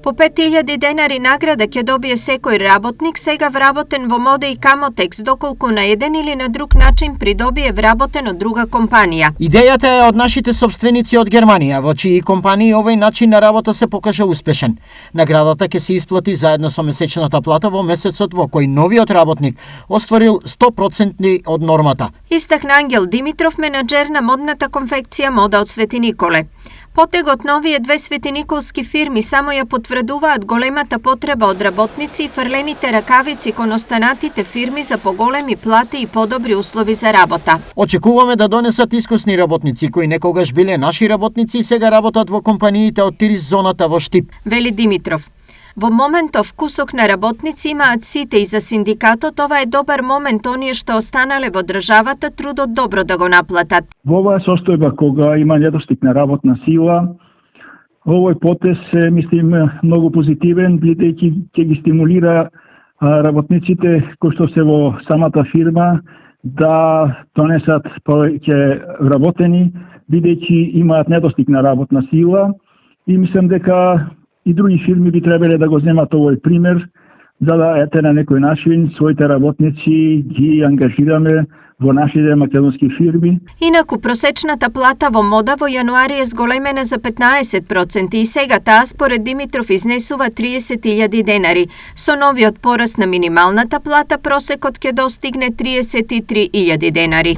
По 5000 денари награда ќе добие секој работник сега вработен во Мода и Камотекс, доколку на еден или на друг начин придобие вработен од друга компанија. Идејата е од нашите собственици од Германија, во чии компании овој начин на работа се покажа успешен. Наградата ќе се исплати заедно со месечната плата во месецот во кој новиот работник остварил 100% од нормата. Истакна Ангел Димитров, менаџер на модната конфекција Мода од Свети Николе. Потегот на овие две светиниколски фирми само ја потврдуваат големата потреба од работници и фрлените ракавици кон останатите фирми за поголеми плати и подобри услови за работа. Очекуваме да донесат искусни работници кои некогаш биле наши работници и сега работат во компаниите од Тирис зоната во Штип, вели Димитров. Во моментов вкусок на работници имаат сите и за синдикатот ова е добар момент оние што останале во државата трудот добро да го наплатат. Во оваа состојба кога има недостиг на работна сила, овој потез е, мислим, многу позитивен, бидејќи ќе ги стимулира работниците кои што се во самата фирма да донесат повеќе вработени, бидејќи имаат недостиг на работна сила и мислам дека и други фирми би требале да го земат овој пример, за да ете на некој начин своите работници ги ангажираме во нашите македонски фирми. Инаку просечната плата во Мода во јануари е зголемена за 15% и сега таа според Димитров изнесува 30.000 денари. Со новиот пораст на минималната плата просекот ќе достигне 33.000 денари.